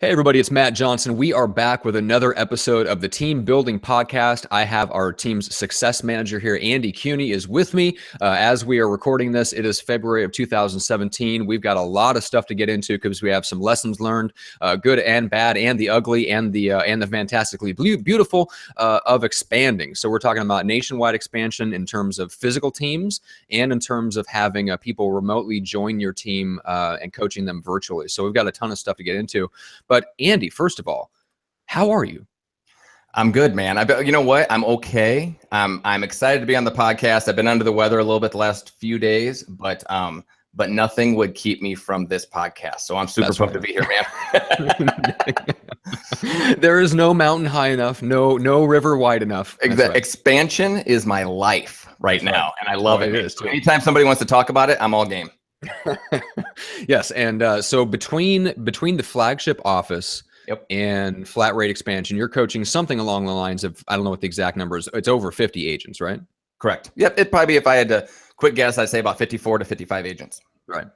Hey, everybody, it's Matt Johnson. We are back with another episode of the Team Building Podcast. I have our team's success manager here, Andy Kueny, is with me. As we are recording this, it is February of 2017. We've got a lot of stuff to get into because we have some lessons learned, good and bad, and the ugly, and the fantastically beautiful of expanding. So we're talking about nationwide expansion in terms of physical teams and in terms of having people remotely join your team and coaching them virtually. So we've got a ton of stuff to get into. But Andy, first of all, how are you? I'm good, man. You know what? I'm okay. I'm excited to be on the podcast. I've been under the weather a little bit the last few days, but nothing would keep me from this podcast. So I'm super pumped to be here, man. There is no mountain high enough, no river wide enough. Right. Expansion is my life right now, and I love it. It is too. Anytime somebody wants to talk about it, I'm all game. Yes, and so between the flagship office and flat rate expansion, you're coaching something along the lines of, I don't know what the exact number is. It's over 50 agents, right? Correct. Yep. It'd probably be, if I had to quick guess, I'd say about 54 to 55 agents. Right.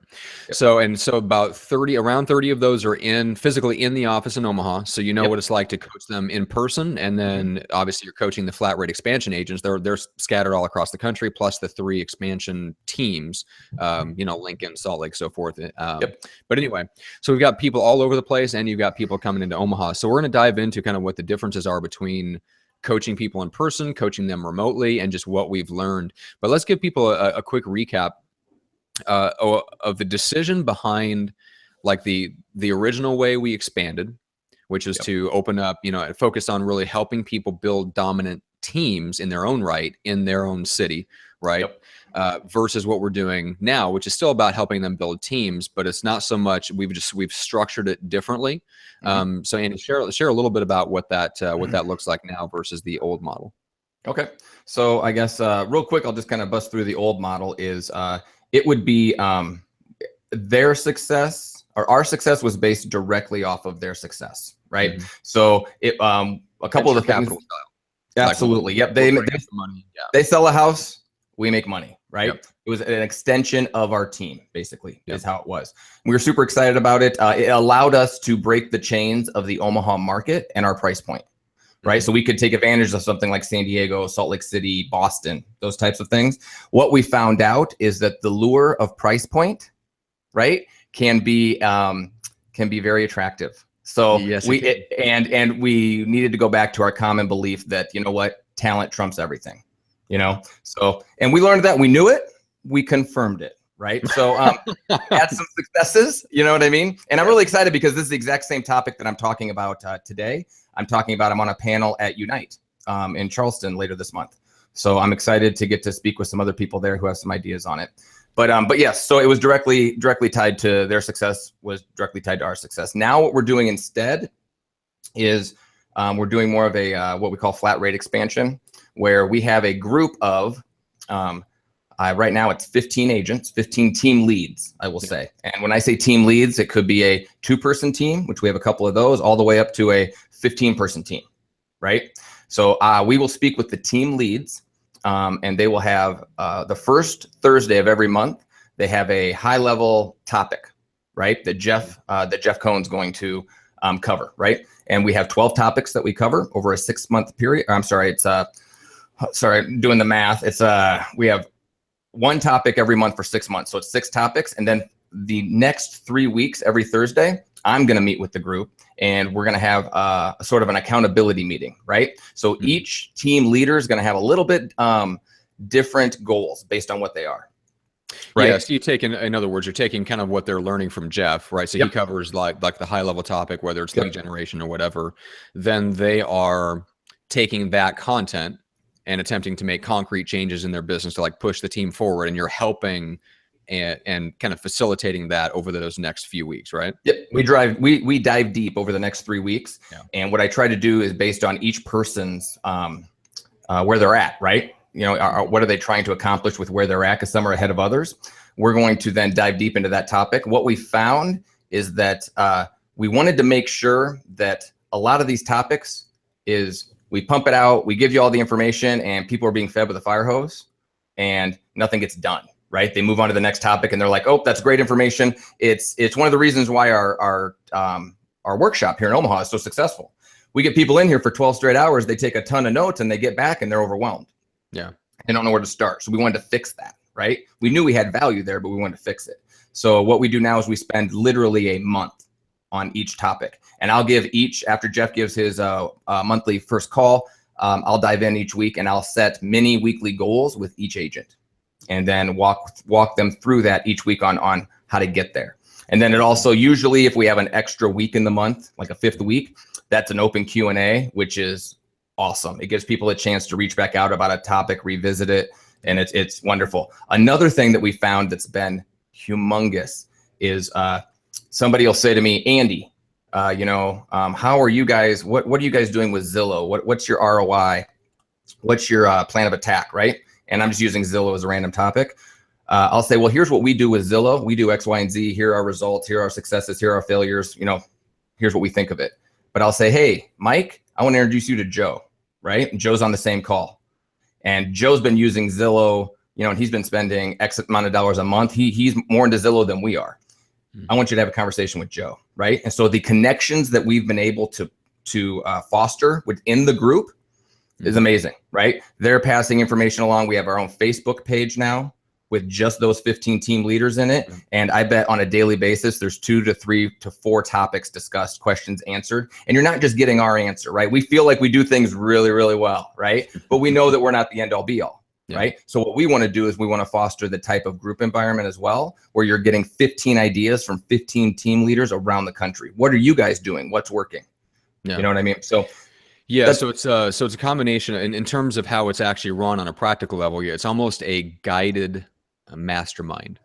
Yep. So about around 30 of those are physically in the office in Omaha. So you know what it's like to coach them in person. And then obviously you're coaching the flat rate expansion agents. They're scattered all across the country, plus the 3 expansion teams, Lincoln, Salt Lake, so forth. But anyway, so we've got people all over the place and you've got people coming into Omaha. So we're going to dive into kind of what the differences are between coaching people in person, coaching them remotely, and just what we've learned. But let's give people a quick recap of the decision behind like the original way we expanded, which is to open up, focus on really helping people build dominant teams in their own right, in their own city, right? Versus what we're doing now, which is still about helping them build teams, but it's not so much, we've structured it differently. So Andy, share a little bit about what that looks like now versus the old model. Okay. So I guess real quick, I'll just kind of bust through the old model is it would be their success, or our success was based directly off of their success, right? So a couple of the capital style. Absolutely. Yep. They sell a house, we make money, right? It was an extension of our team, basically, is how it was. We were super excited about it. It allowed us to break the chains of the Omaha market and our price point. Right. So we could take advantage of something like San Diego, Salt Lake City, Boston, those types of things. What we found out is that the lure of price point, right, can be very attractive. So and we needed to go back to our common belief that, you know what, talent trumps everything, So, and we learned that, we knew it, we confirmed it. Right. So had some successes, you know what I mean? And I'm really excited because this is the exact same topic that I'm talking about today. I'm on a panel at Unite in Charleston later this month. So I'm excited to get to speak with some other people there who have some ideas on it. But yes, so it was directly tied to their success, was directly tied to our success. Now what we're doing instead is we're doing more of a what we call flat rate expansion, where we have a group of right now it's 15 agents, 15 team leads, I will say. And when I say team leads, it could be a 2-person team, which we have a couple of those, all the way up to a 15-person team, right? So we will speak with the team leads, and they will have the first Thursday of every month, they have a high-level topic, right, that Jeff Cohn's going to cover, right? And we have 12 topics that we cover over a 6-month period. I'm sorry, it's doing the math. It's we have 1 topic every month for 6 months. So it's 6 topics. And then the next 3 weeks, every Thursday, I'm going to meet with the group and we're going to have a sort of an accountability meeting, right? So each team leader is going to have a little bit different goals based on what they are. Right. Yeah, so in other words, you're taking kind of what they're learning from Jeff, right? So he covers like the high level topic, whether it's lead generation or whatever. Then they are taking that content and attempting to make concrete changes in their business to like push the team forward, and you're helping and kind of facilitating that over those next few weeks, right? Yep. We dive deep over the next 3 weeks. And what I try to do is based on each person's where they're at, right? What are they trying to accomplish with where they're at? Because some are ahead of others. We're going to then dive deep into that topic. What we found is that we wanted to make sure that a lot of these topics is we pump it out, we give you all the information, and people are being fed with a fire hose, and nothing gets done, right? They move on to the next topic, and they're like, "Oh, that's great information." It's one of the reasons why our our workshop here in Omaha is so successful. We get people in here for 12 straight hours. They take a ton of notes and they get back and they're overwhelmed. Yeah. They don't know where to start. So we wanted to fix that, right? We knew we had value there, but we wanted to fix it. So what we do now is we spend literally a month on each topic. And I'll give each, after Jeff gives his monthly first call, I'll dive in each week and I'll set mini weekly goals with each agent and then walk them through that each week on how to get there. And then it also, usually if we have an extra week in the month, like a 5th week, that's an open Q&A, which is awesome. It gives people a chance to reach back out about a topic, revisit it, and it's wonderful. Another thing that we found that's been humongous is somebody will say to me, Andy, how are you guys, what are you guys doing with Zillow? What's your ROI? What's your plan of attack, right? And I'm just using Zillow as a random topic. I'll say, well, here's what we do with Zillow. We do X, Y, and Z. Here are our results. Here are our successes. Here are our failures. Here's what we think of it. But I'll say, hey, Mike, I want to introduce you to Joe, right? And Joe's on the same call. And Joe's been using Zillow, and he's been spending X amount of dollars a month. He's more into Zillow than we are. I want you to have a conversation with Joe, right? And so the connections that we've been able to foster within the group is amazing, right? They're passing information along. We have our own Facebook page now with just those 15 team leaders in it. And I bet on a daily basis, there's 2 to 3 to 4 topics discussed, questions answered. And you're not just getting our answer, right? We feel like we do things really, really well, right? But we know that we're not the end all be all, right? So what we want to do is we want to foster the type of group environment as well, where you're getting 15 ideas from 15 team leaders around the country. What are you guys doing? What's working? You know what I mean? So yeah, so it's a combination in terms of how it's actually run on a practical level. Yeah, it's almost a guided mastermind.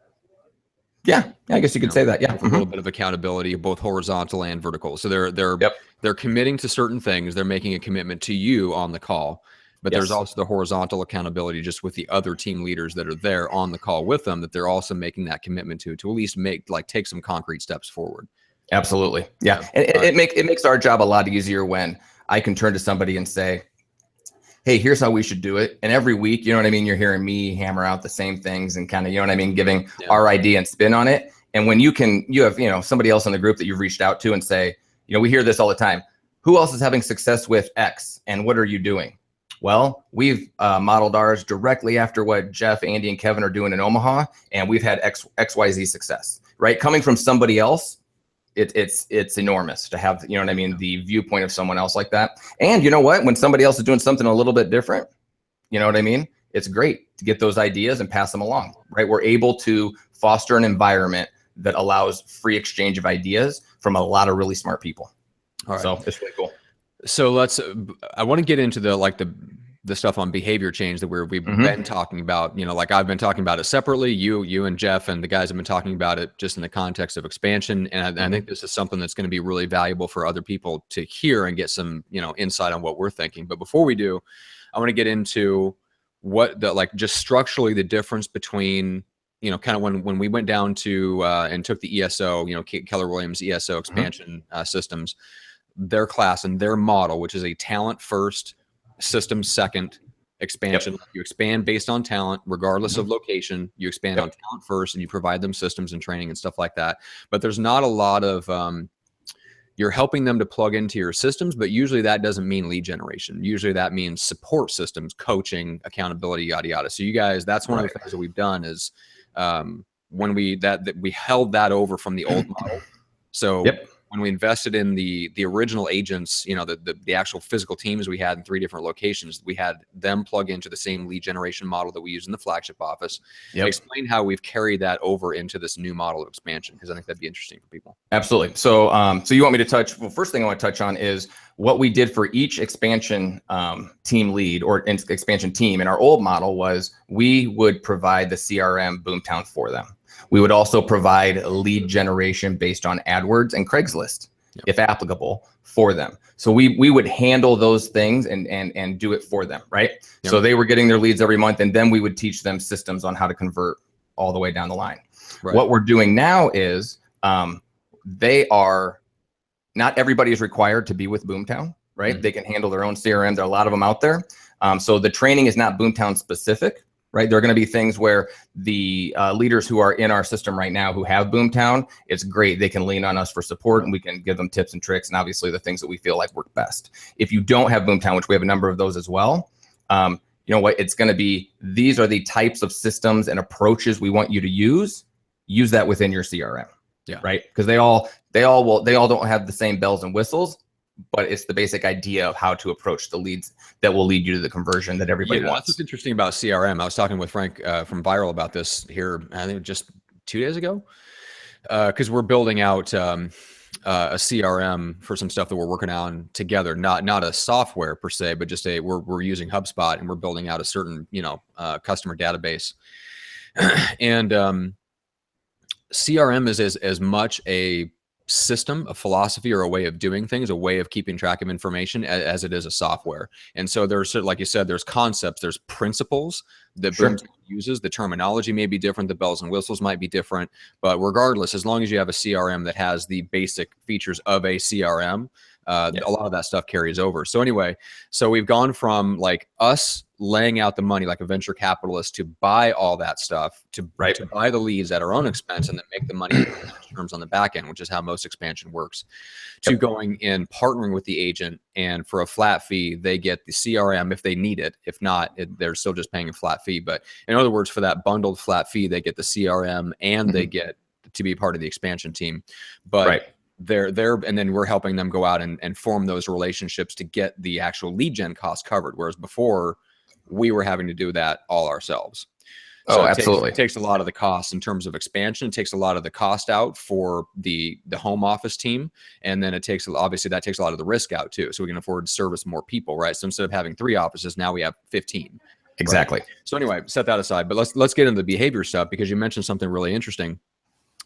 Yeah, I guess you could say that. Yeah, with a little bit of accountability, both horizontal and vertical. So they're committing to certain things. They're making a commitment to you on the call, but there's also the horizontal accountability just with the other team leaders that are there on the call with them, that they're also making that commitment to at least take some concrete steps forward. Absolutely, yeah. And it makes our job a lot easier when I can turn to somebody and say, hey, here's how we should do it. And every week, you're hearing me hammer out the same things and kind of, giving our idea and spin on it. And when you have, somebody else in the group that you've reached out to and say, we hear this all the time. Who else is having success with X and what are you doing? Well, we've modeled ours directly after what Jeff, Andy, and Kevin are doing in Omaha. And we've had XYZ success, right? Coming from somebody else, it's enormous to have, the viewpoint of someone else like that. And you know what, when somebody else is doing something a little bit different, it's great to get those ideas and pass them along, right? We're able to foster an environment that allows free exchange of ideas from a lot of really smart people. All right. So it's really cool. So I want to get into the stuff on behavior change that we've been talking about, I've been talking about it separately, you and Jeff and the guys have been talking about it just in the context of expansion. And I think this is something that's going to be really valuable for other people to hear and get some, insight on what we're thinking. But before we do, I want to get into what just structurally the difference between, kind of when we went down to, and took the ESO, Keller Williams ESO expansion systems, their class and their model, which is a talent first, system second expansion. You expand based on talent, regardless of location. You expand on talent first, and you provide them systems and training and stuff like that. But there's not a lot of you're helping them to plug into your systems, but usually that doesn't mean lead generation. Usually that means support systems, coaching, accountability, yada yada. So you guys, that's one of the things that we've done is when we held that over from the old model. So when we invested in the original agents, the actual physical teams we had in 3 different locations, we had them plug into the same lead generation model that we use in the flagship office. Explain how we've carried that over into this new model of expansion, because I think that'd be interesting for people. Absolutely. So, so you want me to touch? Well, first thing I want to touch on is what we did for each expansion team lead or expansion team. In our old model was we would provide the CRM Boomtown for them. We would also provide lead generation based on AdWords and Craigslist, if applicable, for them. So we would handle those things and do it for them, right? So they were getting their leads every month, and then we would teach them systems on how to convert all the way down the line. What we're doing now is not everybody is required to be with Boomtown, right? They can handle their own CRM. There are a lot of them out there. So the training is not Boomtown specific, right? There are going to be things where the leaders who are in our system right now who have Boomtown, it's great. They can lean on us for support and we can give them tips and tricks and obviously the things that we feel like work best. If you don't have Boomtown, which we have a number of those as well, you know what, it's going to be, these are the types of systems and approaches we want you to use that within your CRM. Yeah. Right. Because they all don't have the same bells and whistles, but it's the basic idea of how to approach the leads that will lead you to the conversion that everybody wants. That's what's interesting about CRM. I was talking with Frank from Viral about this here, I think just 2 days ago, because we're building out a CRM for some stuff that we're working on together. Not a software per se, but just we're using HubSpot and we're building out a certain customer database, and CRM is as much a system, a philosophy, or a way of doing things, a way of keeping track of information as it is a software. And so there's, like you said, there's concepts, there's principles that Boomtown uses. The terminology may be different, the bells and whistles might be different, but regardless, as long as you have a CRM that has the basic features of a CRM, a lot of that stuff carries over. So anyway, so we've gone from like us laying out the money like a venture capitalist to buy all that stuff, to buy the leads at our own expense and then make the money in terms on the back end, which is how most expansion works, to going in partnering with the agent, and for a flat fee, they get the CRM if they need it. If not, they're still just paying a flat fee. But in other words, for that bundled flat fee, they get the CRM and they get to be part of the expansion team. But they're and then we're helping them go out and form those relationships to get the actual lead gen cost covered. Whereas before, we were having to do that all ourselves. So absolutely. It takes a lot of the cost in terms of expansion. It takes a lot of the cost out for the home office team. And then obviously that takes a lot of the risk out too. So we can afford to service more people, right? So instead of having 3 offices, now we have 15. Exactly. Right? So anyway, set that aside, but let's get into the behavior stuff, because you mentioned something really interesting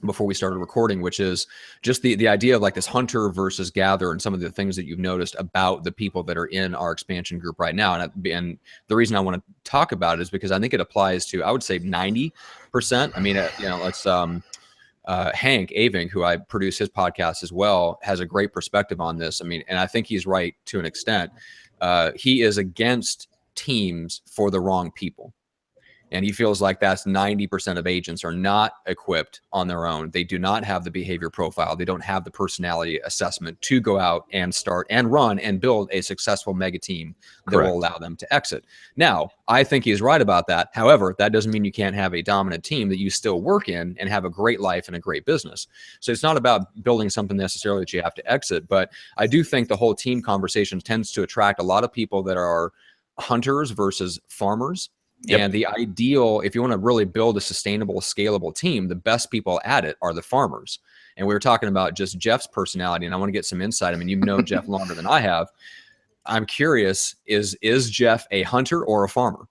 before we started recording, which is just the idea of like this hunter versus gather, and some of the things that you've noticed about the people that are in our expansion group right now. And the reason I want to talk about it is because I think it applies to, I would say 90%. I mean, let's Hank Aving, who I produce his podcast as well, has a great perspective on this. I mean, and I think he's right to an extent. He is against teams for the wrong people. And he feels like that's 90% of agents are not equipped on their own. They do not have the behavior profile. They don't have the personality assessment to go out and start and run and build a successful mega team that will allow them to exit. Now, I think he's right about that. However, that doesn't mean you can't have a dominant team that you still work in and have a great life and a great business. So it's not about building something necessarily that you have to exit. But I do think the whole team conversation tends to attract a lot of people that are hunters versus farmers. And the ideal, if you want to really build a sustainable, scalable team, the best people at it are the farmers. And we were talking about just Jeff's personality, and I want to get some insight. I mean, you've known Jeff longer than I have. I'm curious, is Jeff a hunter or a farmer?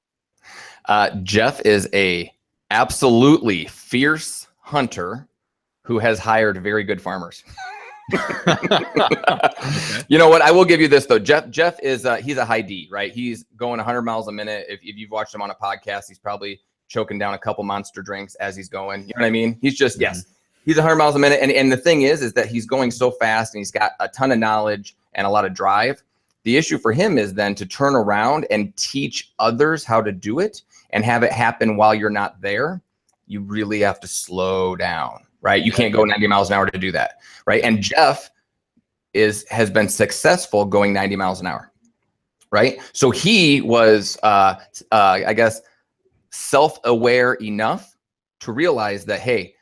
Jeff is a absolutely fierce hunter who has hired very good farmers. You know what? I will give you this though. Jeff is he's a high D, right? He's going 100 miles a minute. If you've watched him on a podcast, he's probably choking down a couple monster drinks as he's going. You know what I mean? He's just he's 100 miles a minute. And the thing is that he's going so fast and he's got a ton of knowledge and a lot of drive. The issue for him is then to turn around and teach others how to do it and have it happen while you're not there. You really have to slow down. Right? You can't go 90 miles an hour to do that. Right? And Jeff has been successful going 90 miles an hour. Right? So he was, I guess, self-aware enough to realize that, hey,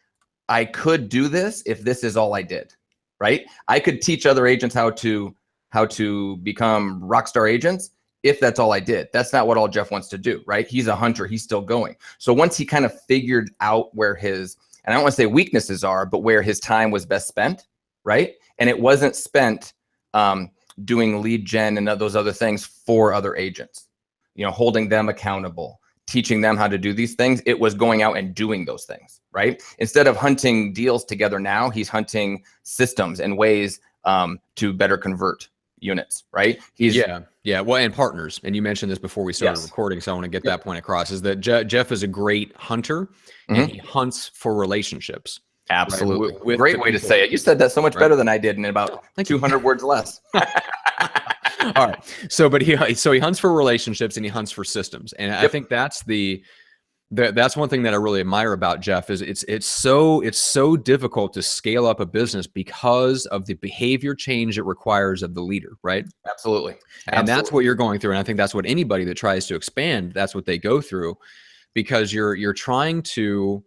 I could do this if this is all I did. Right? I could teach other agents how to become rock star agents if that's all I did. That's not what all Jeff wants to do. Right? He's a hunter. He's still going. So once he kind of figured out where his, and I don't want to say weaknesses are, but where his time was best spent, right? And it wasn't spent doing lead gen and those other things for other agents, holding them accountable, teaching them how to do these things. It was going out and doing those things, right? Instead of hunting deals together now, he's hunting systems and ways to better convert units, right? Yeah. Well, and partners. And you mentioned this before we started recording, so I want to get that point across, is that Jeff is a great hunter and he hunts for relationships. Absolutely. Right? With great way to say it. You said that so much better than I did in about 200 words less. All right. So he hunts for relationships and he hunts for systems. And I think that's the That's one thing that I really admire about Jeff is it's so difficult to scale up a business because of the behavior change it requires of the leader, right? Absolutely. And that's Absolutely. what you're going through. And I think that's what anybody that tries to expand, that's what they go through, because you're trying to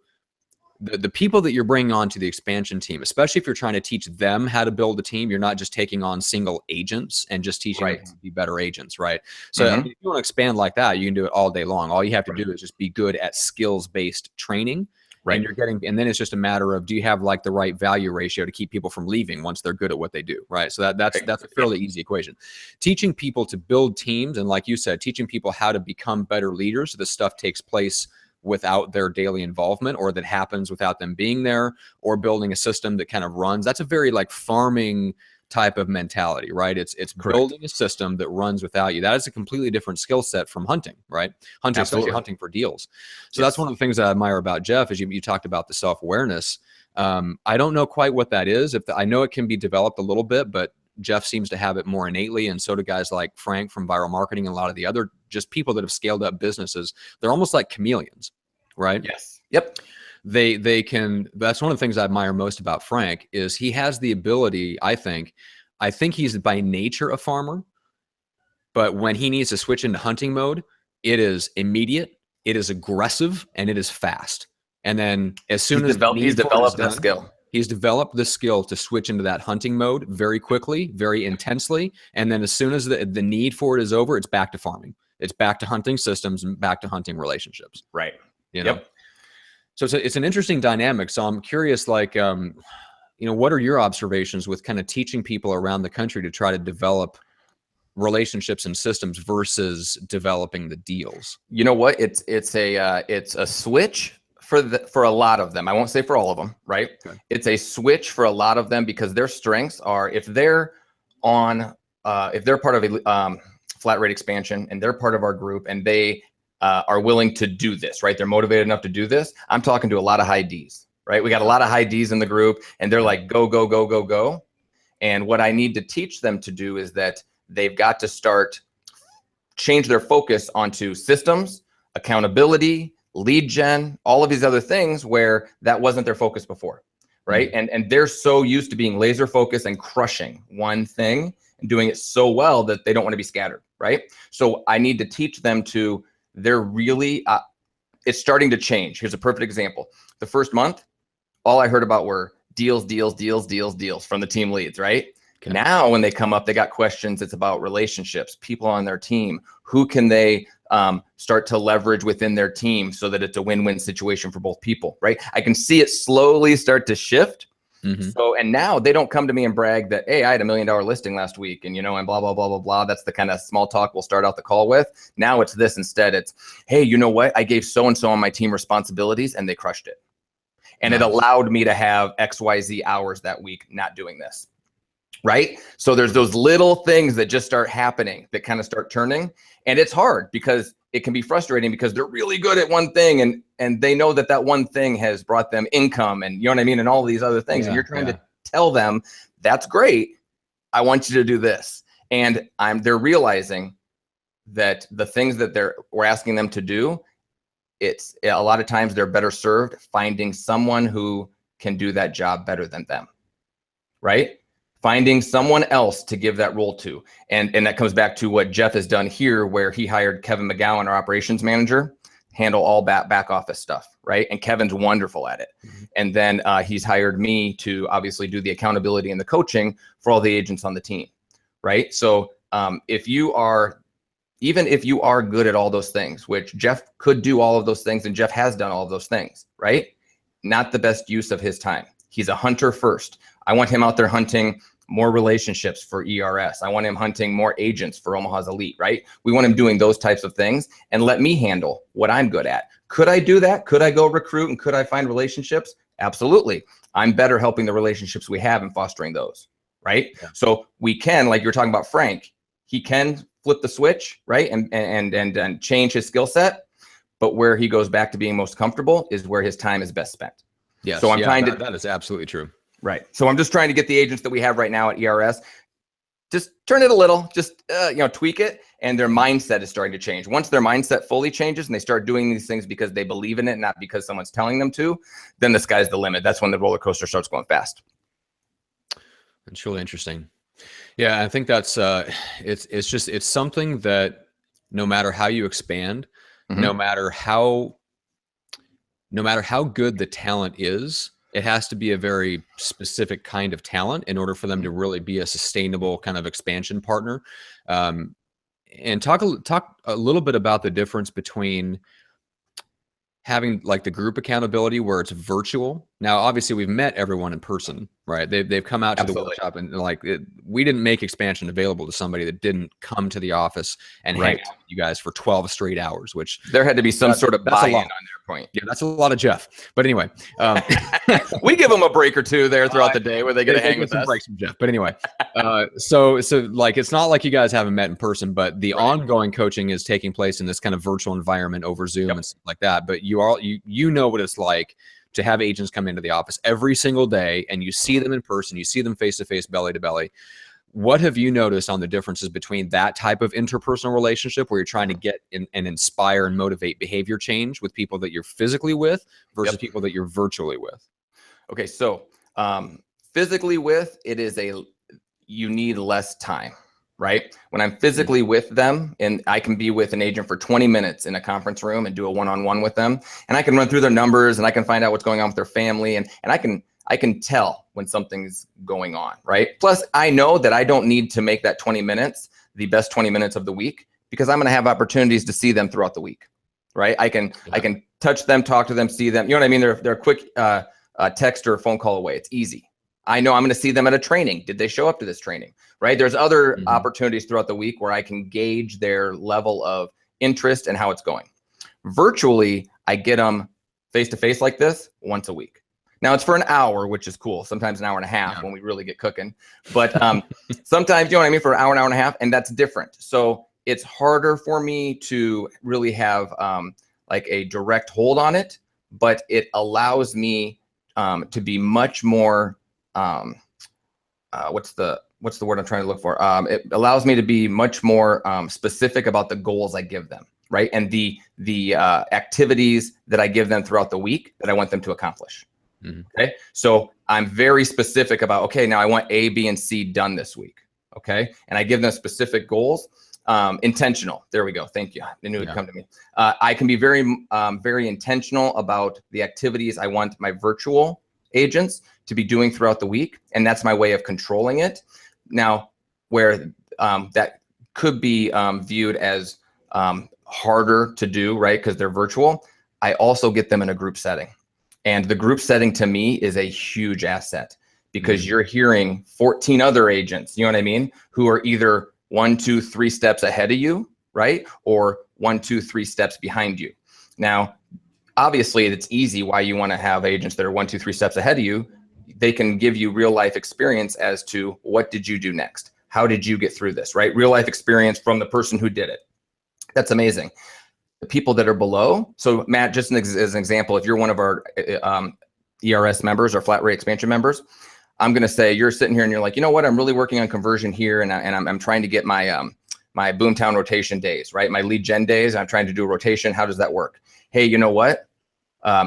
the people that you're bringing on to the expansion team, especially if you're trying to teach them how to build a team, you're not just taking on single agents and just teaching them Right. to be better agents, right? So I mean, if you want to expand like that, you can do it all day long. All you have to Right. do is just be good at skills-based training. Right. And then it's just a matter of, do you have like the right value ratio to keep people from leaving once they're good at what they do, right? So that's a fairly easy equation. Teaching people to build teams, and like you said, teaching people how to become better leaders. So this stuff takes place without their daily involvement, or that happens without them being there, or building a system that kind of runs. That's a very like farming type of mentality, right? It's building a system that runs without you. That is a completely different skill set from hunting, right? Hunting, especially hunting for deals. So that's one of the things I admire about Jeff is you talked about the self-awareness. I don't know quite what that is. I know it can be developed a little bit, but Jeff seems to have it more innately, and so do guys like Frank from Viral Marketing and a lot of the other just people that have scaled up businesses. They're almost like chameleons, right? Yes. Yep. They can. That's one of the things I admire most about Frank is he has the ability. I think he's by nature a farmer, but when he needs to switch into hunting mode, it is immediate, it is aggressive, and it is fast. And then as soon as he's developed that skill. He's developed the skill to switch into that hunting mode very quickly, very intensely. And then as soon as the need for it is over, it's back to farming. It's back to hunting systems and back to hunting relationships. Right. You know? Yep. So it's an interesting dynamic. So I'm curious, like, what are your observations with kind of teaching people around the country to try to develop relationships and systems versus developing the deals? You know what? It's a switch for a lot of them. I won't say for all of them, right? Okay. It's a switch for a lot of them because their strengths are, if they're part of a flat rate expansion and they're part of our group and they are willing to do this, right? They're motivated enough to do this. I'm talking to a lot of high Ds, right? We got a lot of high Ds in the group and they're like, go, go, go, go, go. And what I need to teach them to do is that they've got to change their focus onto systems, accountability, lead gen, all of these other things where that wasn't their focus before, right? Mm-hmm. And they're so used to being laser focused and crushing one thing and doing it so well that they don't want to be scattered, right? So I need to teach them they're really, it's starting to change. Here's a perfect example. The first month, all I heard about were deals, deals, deals, deals, deals from the team leads, right? Okay. Now, when they come up, they got questions. It's about relationships, people on their team. Who can they start to leverage within their team so that it's a win-win situation for both people, right? I can see it slowly start to shift. Mm-hmm. So, and now they don't come to me and brag that, hey, I had $1 million listing last week and, and blah, blah, blah, blah, blah. That's the kind of small talk we'll start out the call with. Now it's this instead. It's, hey, you know what? I gave so-and-so on my team responsibilities and they crushed it. And Nice. It allowed me to have XYZ hours that week not doing this. Right? So there's those little things that just start happening that kind of start turning. And it's hard because it can be frustrating because they're really good at one thing and they know that one thing has brought them income and, you know what I mean? And all these other things. Yeah, and you're trying to tell them, that's great. I want you to do this. And they're realizing that the things that we're asking them to do, it's a lot of times they're better served finding someone who can do that job better than them. Right? Finding someone else to give that role to. And that comes back to what Jeff has done here, where he hired Kevin McGowan, our operations manager, handle all back office stuff, right? And Kevin's wonderful at it. Mm-hmm. And then he's hired me to obviously do the accountability and the coaching for all the agents on the team, right? So if you are good at all those things, which Jeff could do all of those things, and Jeff has done all of those things, right? Not the best use of his time. He's a hunter first. I want him out there hunting more relationships for ERS. I want him hunting more agents for Omaha's Elite, right? We want him doing those types of things and let me handle what I'm good at. Could I do that? Could I go recruit and could I find relationships? Absolutely. I'm better helping the relationships we have and fostering those, right? Yeah. So we can, like you're talking about Frank, he can flip the switch, right? And change his skill set, but where he goes back to being most comfortable is where his time is best spent. Yes. So I'm trying to. That is absolutely true. Right. So I'm just trying to get the agents that we have right now at ERS just turn it a little, just tweak it, and their mindset is starting to change. Once their mindset fully changes and they start doing these things because they believe in it, not because someone's telling them to, then the sky's the limit. That's when the roller coaster starts going fast. It's really interesting. Yeah, I think that's it's something that no matter how you expand, no matter how good the talent is, it has to be a very specific kind of talent in order for them to really be a sustainable kind of expansion partner. And talk a little bit about the difference between having like the group accountability where it's virtual. Now, obviously we've met everyone in person, right? They've come out to the workshop, and like we didn't make expansion available to somebody that didn't come to the office and hang out with you guys for 12 straight hours, which there had to be some sort of buy-in on their point. Yeah, that's a lot of Jeff. But anyway, we give them a break or two there throughout the day where they get to hang with us. Breaks from Jeff. But anyway, so like it's not like you guys haven't met in person, but the ongoing coaching is taking place in this kind of virtual environment over Zoom and stuff like that. But you know what it's like to have agents come into the office every single day, and you see them in person, you see them face to face, belly to belly. What have you noticed on the differences between that type of interpersonal relationship where you're trying to get and inspire and motivate behavior change with people that you're physically with versus people that you're virtually with? Okay, so physically with, you need less time, right? When I'm physically with them, and I can be with an agent for 20 minutes in a conference room and do a one-on-one with them, and I can run through their numbers and I can find out what's going on with their family, and I can tell when something's going on, right? Plus, I know that I don't need to make that 20 minutes the best 20 minutes of the week, because I'm going to have opportunities to see them throughout the week, right? I can touch them, talk to them, see them. You know what I mean? They're a quick text or a phone call away. It's easy. I know I'm going to see them at a training. Did they show up to this training, right? There's other opportunities throughout the week where I can gauge their level of interest and how it's going. Virtually, I get them face-to-face like this once a week. Now it's for an hour, which is cool. Sometimes an hour and a half when we really get cooking. But sometimes, you know what I mean, for an hour and a half, and that's different. So it's harder for me to really have like a direct hold on it, but it allows me to be much more, what's the word I'm trying to look for? It allows me to be much more specific about the goals I give them, right? And the activities that I give them throughout the week that I want them to accomplish. Okay. So I'm very specific about, okay, now I want A, B, and C done this week. Okay. And I give them specific goals, intentional. There we go. Thank you. I knew it'd come to me. I can be very, very intentional about the activities I want my virtual agents to be doing throughout the week. And that's my way of controlling it. Now, where that could be viewed as harder to do, right? Because they're virtual. I also get them in a group setting. And the group setting to me is a huge asset, because you're hearing 14 other agents, you know what I mean, who are either 1, 2, 3 steps ahead of you, right? Or 1, 2, 3 steps behind you. Now, obviously, it's easy why you want to have agents that are 1, 2, 3 steps ahead of you. They can give you real life experience as to what did you do next? How did you get through this, right? Real life experience from the person who did it. That's amazing. The people that are below. So Matt, just as an example, if you're one of our ERS members or flat rate expansion members, I'm going to say you're sitting here and you're like, you know what? I'm really working on conversion here. And I'm trying to get my, my Boomtown rotation days, right? My lead gen days. I'm trying to do a rotation. How does that work? Hey, you know what?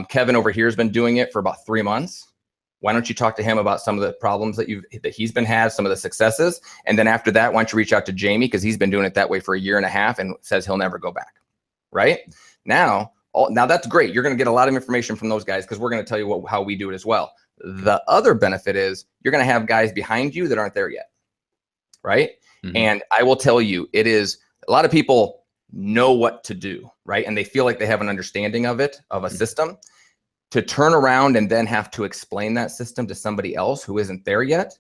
Kevin over here has been doing it for about 3 months. Why don't you talk to him about some of the problems that he's been had, some of the successes. And then after that, why don't you reach out to Jamie? Because he's been doing it that way for 1.5 years and says he'll never go back. Right now that's great. You're going to get a lot of information from those guys, because we're going to tell you how we do it as well. The other benefit is you're going to have guys behind you that aren't there yet. Right. And I will tell you, it is a lot of people know what to do. Right. And they feel like they have an understanding of it, of a system. To turn around and then have to explain that system to somebody else who isn't there yet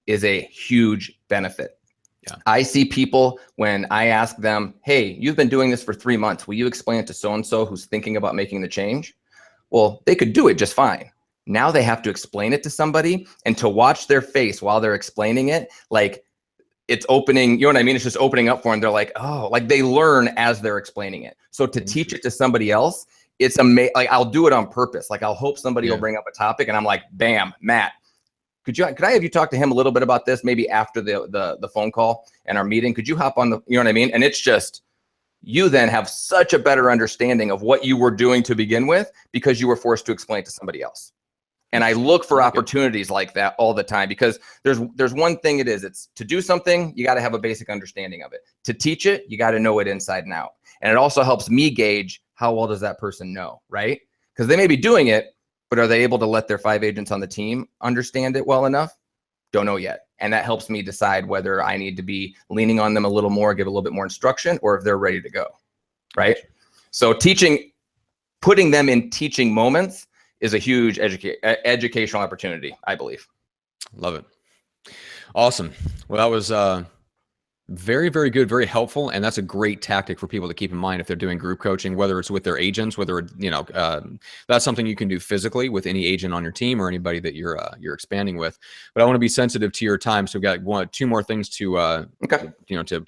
is a huge benefit. Yeah. I see people when I ask them, hey, you've been doing this for 3 months. Will you explain it to so-and-so who's thinking about making the change? Well, they could do it just fine. Now they have to explain it to somebody, and to watch their face while they're explaining it, like it's opening, you know what I mean? It's just opening up for them. They're like, oh, like they learn as they're explaining it. So to teach it to somebody else, it's amazing. Like I'll do it on purpose. Like I'll hope somebody will bring up a topic and I'm like, bam, Matt, could I have you talk to him a little bit about this, maybe after the phone call and our meeting? Could you hop on you know what I mean? And it's just, you then have such a better understanding of what you were doing to begin with because you were forced to explain it to somebody else. And I look for opportunities like that all the time, because there's one thing it's to do something, you got to have a basic understanding of it. To teach it, you got to know it inside and out. And it also helps me gauge how well does that person know, right? Because they may be doing it, but are they able to let their 5 agents on the team understand it well enough? Don't know yet. And that helps me decide whether I need to be leaning on them a little more, give a little bit more instruction, or if they're ready to go, right? So putting them in teaching moments is a huge educational opportunity, I believe. Love it. Awesome. Well, that was very, very good, very helpful. And that's a great tactic for people to keep in mind if they're doing group coaching, whether it's with their agents, whether, that's something you can do physically with any agent on your team or anybody that you're expanding with. But I want to be sensitive to your time. So we've got 2 more things to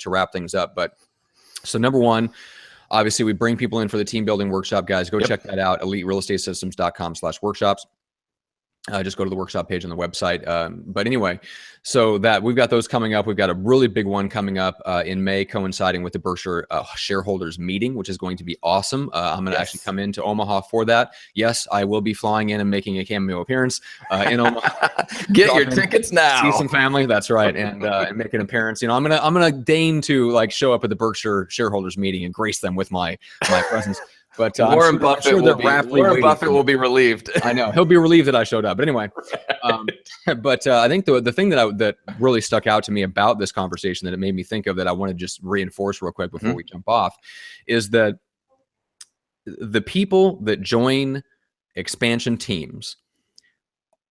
wrap things up. But so number 1, obviously, we bring people in for the team building workshop, guys. Go check that out, eliterealestatesystems.com/workshops. Just go to the workshop page on the website. But anyway, so that we've got those coming up. We've got a really big one coming up in May, coinciding with the Berkshire shareholders meeting, which is going to be awesome. I'm going to actually come into Omaha for that. Yes, I will be flying in and making a cameo appearance in Omaha. Get your tickets now. See some family. That's right, and make an appearance. I'm gonna deign to show up at the Berkshire shareholders meeting and grace them with my presence. But Warren Buffett will be relieved. I know he'll be relieved that I showed up. But anyway, but I think the thing that really stuck out to me about this conversation that it made me think of that I want to just reinforce real quick before we jump off is that the people that join expansion teams,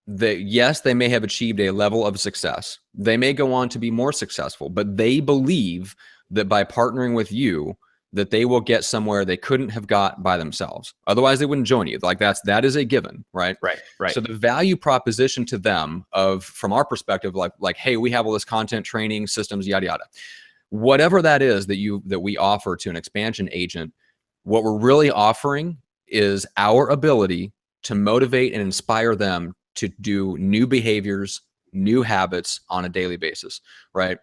that yes, they may have achieved a level of success. They may go on to be more successful, but they believe that by partnering with you, that they will get somewhere they couldn't have got by themselves. Otherwise, they wouldn't join you. That is a given, right? Right. So the value proposition to them from our perspective, like, hey, we have all this content, training, systems, yada, yada. Whatever that is that we offer to an expansion agent, what we're really offering is our ability to motivate and inspire them to do new behaviors, new habits on a daily basis, right?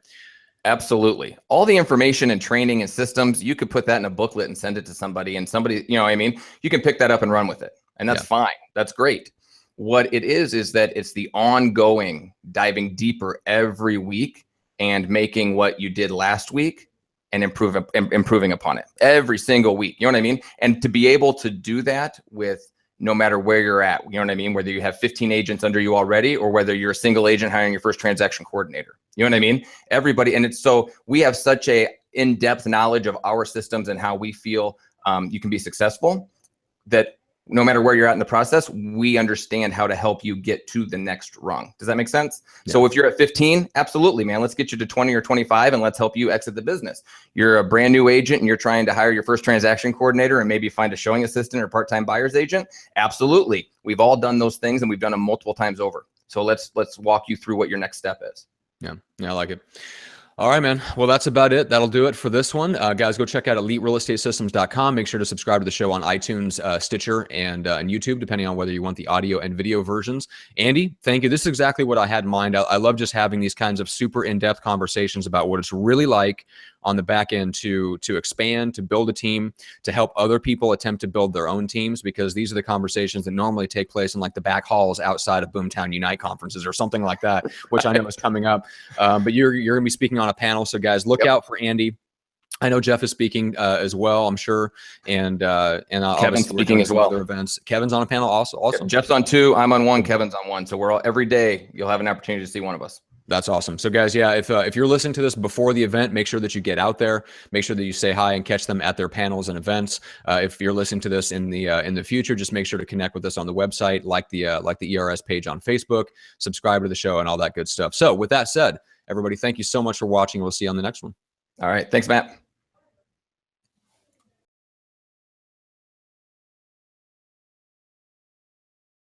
Absolutely. All the information and training and systems, you could put that in a booklet and send it to somebody, and somebody, you can pick that up and run with it. And that's fine. That's great. What it is that it's the ongoing diving deeper every week and making what you did last week and improving upon it every single week. You know what I mean? And to be able to do that with no matter where you're at, you know what I mean? Whether you have 15 agents under you already, or whether you're a single agent hiring your first transaction coordinator, you know what I mean? Everybody. And so we have such a in-depth knowledge of our systems and how we feel you can be successful, that no matter where you're at in the process, we understand how to help you get to the next rung. Does that make sense? Yeah. So if you're at 15, absolutely, man, let's get you to 20 or 25 and let's help you exit the business. You're a brand new agent and you're trying to hire your first transaction coordinator and maybe find a showing assistant or part-time buyer's agent. Absolutely. We've all done those things and we've done them multiple times over. So let's walk you through what your next step is. Yeah, I like it. All right, man. Well, that's about it. That'll do it for this one. Guys, go check out eliterealestatesystems.com. Make sure to subscribe to the show on iTunes, Stitcher, and YouTube, depending on whether you want the audio and video versions. Andy, thank you. This is exactly what I had in mind. I love just having these kinds of super in-depth conversations about what it's really like on the back end to expand, to build a team, to help other people attempt to build their own teams, because these are the conversations that normally take place in like the back halls outside of Boomtown Unite conferences or something like that, which I know is coming up. But you're going to be speaking on a panel. So guys, look out for Andy. I know Jeff is speaking as well, I'm sure. And Kevin's speaking as well. Other events. Kevin's on a panel also. Jeff's on 2, I'm on 1, Kevin's on 1. So we're all, every day you'll have an opportunity to see one of us. That's awesome. So guys, yeah, if you're listening to this before the event, make sure that you get out there, make sure that you say hi and catch them at their panels and events. If you're listening to this in the future, just make sure to connect with us on the website, like the ERS page on Facebook, subscribe to the show and all that good stuff. So with that said, everybody, thank you so much for watching. We'll see you on the next one. All right. Thanks, Matt.